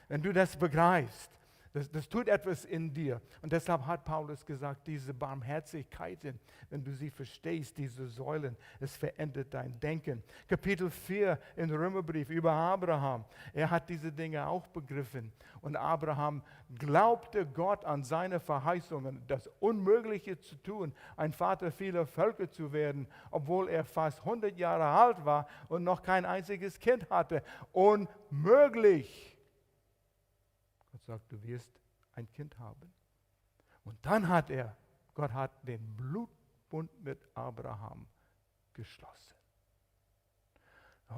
Speaker 5: Wenn du das begreifst, das tut etwas in dir. Und deshalb hat Paulus gesagt, diese Barmherzigkeiten, wenn du sie verstehst, diese Säulen, es verändert dein Denken. Kapitel 4 im Römerbrief über Abraham. Er hat diese Dinge auch begriffen. Und Abraham glaubte Gott an seine Verheißungen, das Unmögliche zu tun, ein Vater vieler Völker zu werden, obwohl er fast 100 Jahre alt war und noch kein einziges Kind hatte. Unmöglich. Gott sagt, du wirst ein Kind haben. Und dann Gott hat den Blutbund mit Abraham geschlossen.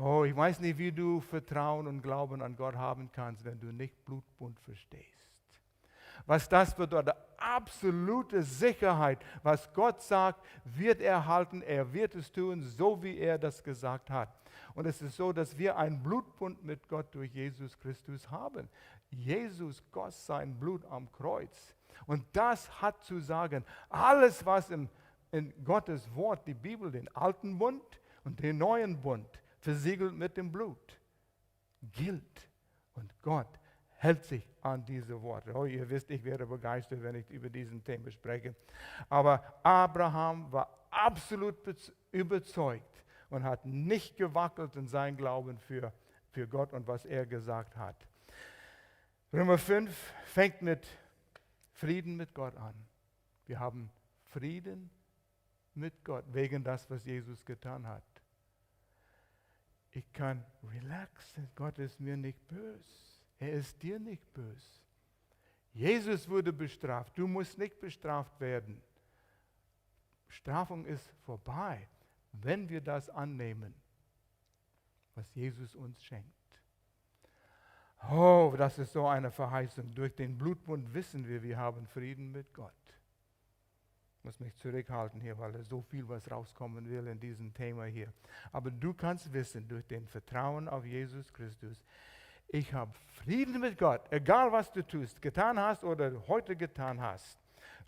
Speaker 5: Oh, ich weiß nicht, wie du Vertrauen und Glauben an Gott haben kannst, wenn du nicht Blutbund verstehst. Was das bedeutet, absolute Sicherheit, was Gott sagt, wird er halten, er wird es tun, so wie er das gesagt hat. Und es ist so, dass wir einen Blutbund mit Gott durch Jesus Christus haben. Jesus goss sein Blut am Kreuz. Und das hat zu sagen, alles, was in Gottes Wort, die Bibel, den alten Bund und den neuen Bund, versiegelt mit dem Blut, gilt. Und Gott hält sich an diese Worte. Oh, ihr wisst, ich wäre begeistert, wenn ich über diesen Thema spreche. Aber Abraham war absolut überzeugt und hat nicht gewackelt in seinem Glauben für Gott und was er gesagt hat. Römer 5 fängt mit Frieden mit Gott an. Wir haben Frieden mit Gott, wegen das, was Jesus getan hat. Ich kann relaxen, Gott ist mir nicht böse. Er ist dir nicht böse. Jesus wurde bestraft, du musst nicht bestraft werden. Bestrafung ist vorbei, wenn wir das annehmen, was Jesus uns schenkt. Oh, das ist so eine Verheißung. Durch den Blutbund wissen wir haben Frieden mit Gott. Ich muss mich zurückhalten hier, weil so viel was rauskommen will in diesem Thema hier. Aber du kannst wissen, durch den Vertrauen auf Jesus Christus, ich habe Frieden mit Gott, egal was du tust, getan hast oder heute getan hast.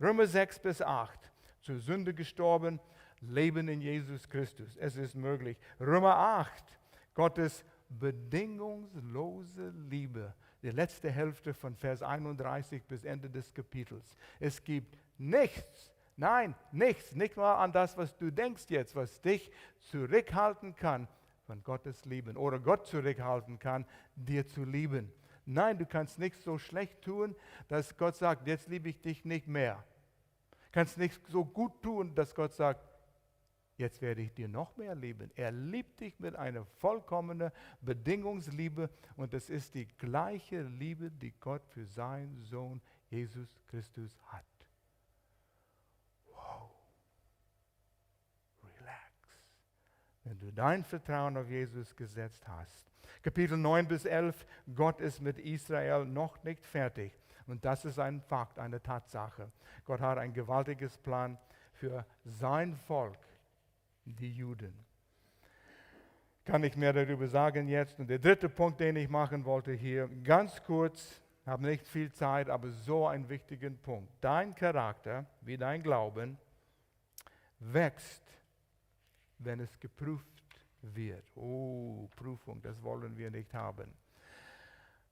Speaker 5: Römer 6 bis 8, zur Sünde gestorben, Leben in Jesus Christus. Es ist möglich. Römer 8, Gottes bedingungslose Liebe. Die letzte Hälfte von Vers 31 bis Ende des Kapitels. Es gibt nichts, nein, nichts, nicht mal an das, was du denkst jetzt, was dich zurückhalten kann von Gottes Lieben oder Gott zurückhalten kann, dir zu lieben. Nein, du kannst nichts so schlecht tun, dass Gott sagt, jetzt liebe ich dich nicht mehr. Du kannst nichts so gut tun, dass Gott sagt, jetzt werde ich dir noch mehr lieben. Er liebt dich mit einer vollkommenen Bedingungsliebe und es ist die gleiche Liebe, die Gott für seinen Sohn Jesus Christus hat. Wow. Relax. Wenn du dein Vertrauen auf Jesus gesetzt hast. Kapitel 9 bis 11, Gott ist mit Israel noch nicht fertig. Und das ist ein Fakt, eine Tatsache. Gott hat ein gewaltiges Plan für sein Volk, die Juden. Kann ich mehr darüber sagen jetzt. Und der dritte Punkt, den ich machen wollte hier, ganz kurz, habe nicht viel Zeit, aber so einen wichtigen Punkt. Dein Charakter, wie dein Glauben, wächst, wenn es geprüft wird. Oh, Prüfung, das wollen wir nicht haben.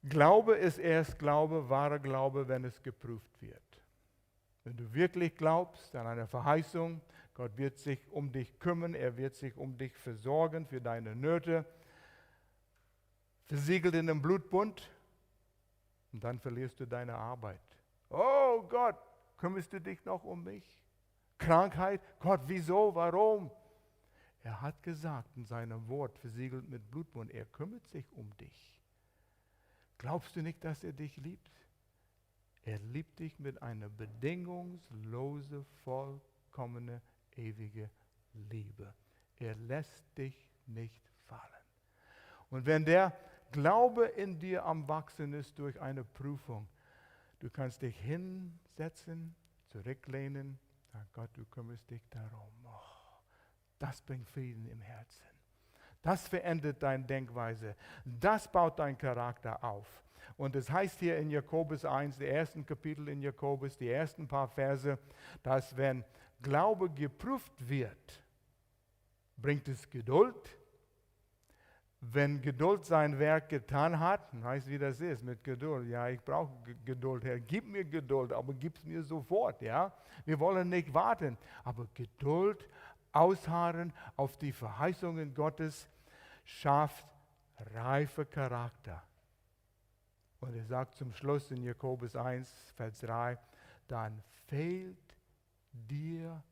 Speaker 5: Glaube ist erst Glaube, wahrer Glaube, wenn es geprüft wird. Wenn du wirklich glaubst an eine Verheißung, Gott wird sich um dich kümmern, er wird sich um dich versorgen für deine Nöte, versiegelt in einem Blutbund, und dann verlierst du deine Arbeit. Oh Gott, kümmerst du dich noch um mich? Krankheit, Gott, wieso, warum? Er hat gesagt in seinem Wort, versiegelt mit Blutbund, er kümmert sich um dich. Glaubst du nicht, dass er dich liebt? Er liebt dich mit einer bedingungslosen, vollkommenen, ewige Liebe. Er lässt dich nicht fallen. Und wenn der Glaube in dir am Wachsen ist durch eine Prüfung, du kannst dich hinsetzen, zurücklehnen, sag Gott, du kümmerst dich darum. Oh, das bringt Frieden im Herzen. Das verändert deine Denkweise. Das baut deinen Charakter auf. Und es heißt hier in Jakobus 1, die ersten Kapitel in Jakobus, die ersten paar Verse, dass wenn Glaube geprüft wird, bringt es Geduld. Wenn Geduld sein Werk getan hat, weißt du, wie das ist mit Geduld? Ja, ich brauche Geduld, Herr. Gib mir Geduld, aber gib es mir sofort. Ja? Wir wollen nicht warten, aber Geduld, ausharren auf die Verheißungen Gottes, schafft reife Charakter. Und er sagt zum Schluss in Jakobus 1, Vers 3, dann fehlt dir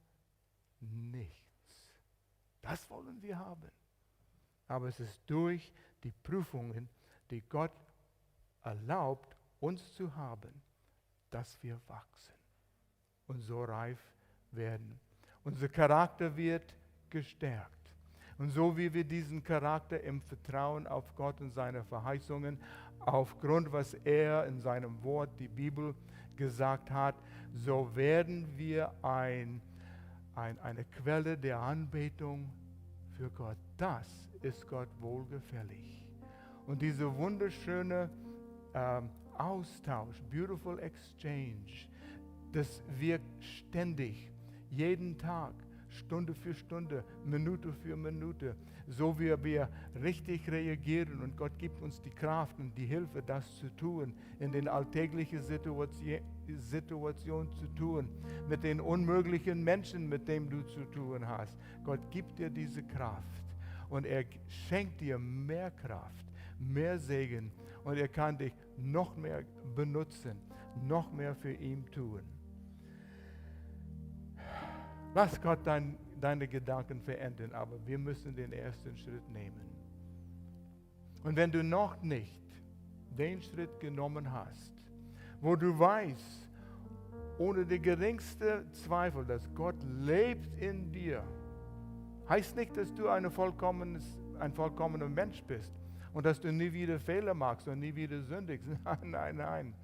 Speaker 5: nichts. Das wollen wir haben. Aber es ist durch die Prüfungen, die Gott erlaubt, uns zu haben, dass wir wachsen und so reif werden. Unser Charakter wird gestärkt. Und so wie wir diesen Charakter im Vertrauen auf Gott und seine Verheißungen, aufgrund, was er in seinem Wort, die Bibel, gesagt hat, so werden wir eine Quelle der Anbetung für Gott. Das ist Gott wohlgefällig. Und dieser wunderschöne Austausch, beautiful exchange, das wirkt ständig, jeden Tag, Stunde für Stunde, Minute für Minute, so wie wir richtig reagieren und Gott gibt uns die Kraft und die Hilfe, das zu tun, in den alltäglichen Situationen zu tun, mit den unmöglichen Menschen, mit denen du zu tun hast. Gott gibt dir diese Kraft und er schenkt dir mehr Kraft, mehr Segen und er kann dich noch mehr benutzen, noch mehr für ihn tun. Lass Gott deine Gedanken verändern, aber wir müssen den ersten Schritt nehmen. Und wenn du noch nicht den Schritt genommen hast, wo du weißt, ohne den geringsten Zweifel, dass Gott lebt in dir, heißt nicht, dass du ein vollkommener Mensch bist und dass du nie wieder Fehler machst und nie wieder sündigst. Nein, nein, nein.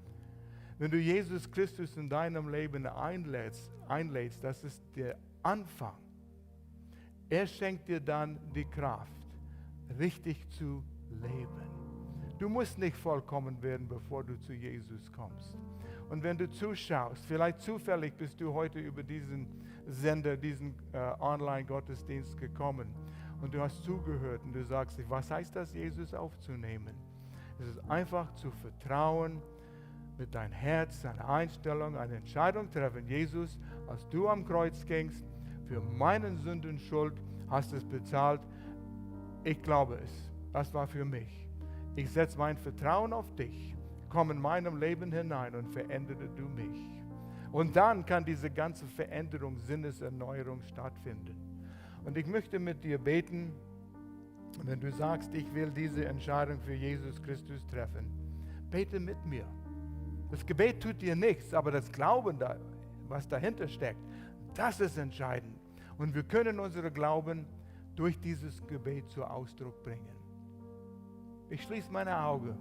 Speaker 5: Wenn du Jesus Christus in deinem Leben einlädst, das ist der Anfang. Er schenkt dir dann die Kraft, richtig zu leben. Du musst nicht vollkommen werden, bevor du zu Jesus kommst. Und wenn du zuschaust, vielleicht zufällig bist du heute über diesen Sender, diesen Online-Gottesdienst gekommen und du hast zugehört und du sagst, was heißt das, Jesus aufzunehmen? Es ist einfach zu vertrauen, mit deinem Herz, eine Einstellung, eine Entscheidung treffen. Jesus, als du am Kreuz gingst, für meinen Sünden Schuld, hast es bezahlt. Ich glaube es. Das war für mich. Ich setze mein Vertrauen auf dich. Komm in meinem Leben hinein und verändere du mich. Und dann kann diese ganze Veränderung, Sinneserneuerung stattfinden. Und ich möchte mit dir beten, wenn du sagst, ich will diese Entscheidung für Jesus Christus treffen. Bete mit mir. Das Gebet tut dir nichts, aber das Glauben, was dahinter steckt, das ist entscheidend. Und wir können unseren Glauben durch dieses Gebet zu Ausdruck bringen. Ich schließe meine Augen.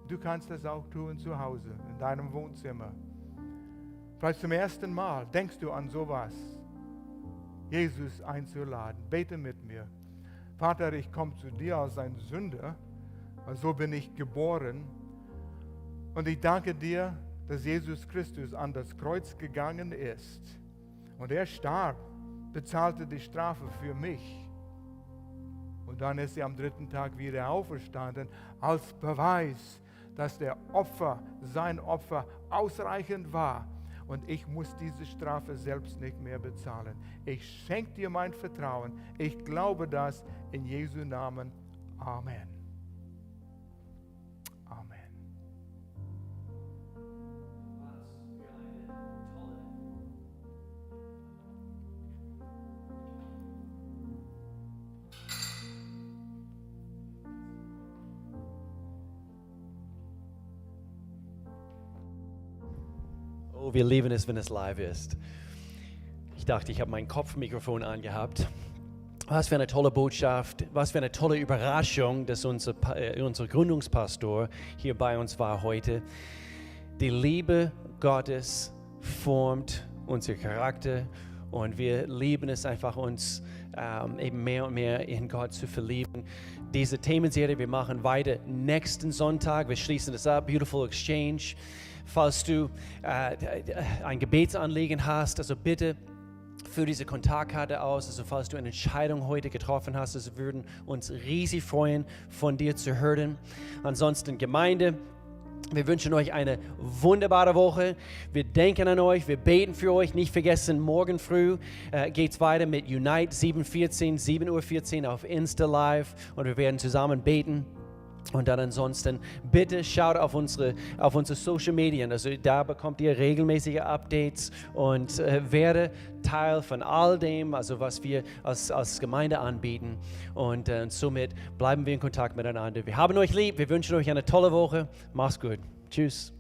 Speaker 5: Du kannst das auch tun zu Hause, in deinem Wohnzimmer. Vielleicht zum ersten Mal denkst du an sowas, Jesus einzuladen. Bete mit mir. Vater, ich komme zu dir als ein Sünder, weil so bin ich geboren. Und ich danke dir, dass Jesus Christus an das Kreuz gegangen ist. Und er starb, bezahlte die Strafe für mich. Und dann ist er am 3. Tag wieder auferstanden, als Beweis, dass sein Opfer ausreichend war. Und ich muss diese Strafe selbst nicht mehr bezahlen. Ich schenke dir mein Vertrauen. Ich glaube das in Jesu Namen. Amen. Amen.
Speaker 4: Oh, wir lieben es, wenn es live ist. Ich dachte, ich habe mein Kopfmikrofon angehabt. Was für eine tolle Botschaft, was für eine tolle Überraschung, dass unser Gründungspastor hier bei uns war heute. Die Liebe Gottes formt unser Charakter und wir lieben es einfach, uns eben mehr und mehr in Gott zu verlieben. Diese Themenserie, wir machen weiter nächsten Sonntag, wir schließen das ab, Beautiful Exchange. Falls du ein Gebetsanliegen hast, also bitte füll diese Kontaktkarte aus. Also falls du eine Entscheidung heute getroffen hast, also würden uns riesig freuen, von dir zu hören. Ansonsten Gemeinde, wir wünschen euch eine wunderbare Woche. Wir denken an euch, wir beten für euch. Nicht vergessen, morgen früh geht es weiter mit Unite 7:14 Uhr auf Insta Live und wir werden zusammen beten. Und dann ansonsten, bitte schaut auf unsere Social Medien, also da bekommt ihr regelmäßige Updates und werde Teil von all dem, also was wir als Gemeinde anbieten und somit bleiben wir in Kontakt miteinander. Wir haben euch lieb, wir wünschen euch eine tolle Woche, macht's gut, tschüss.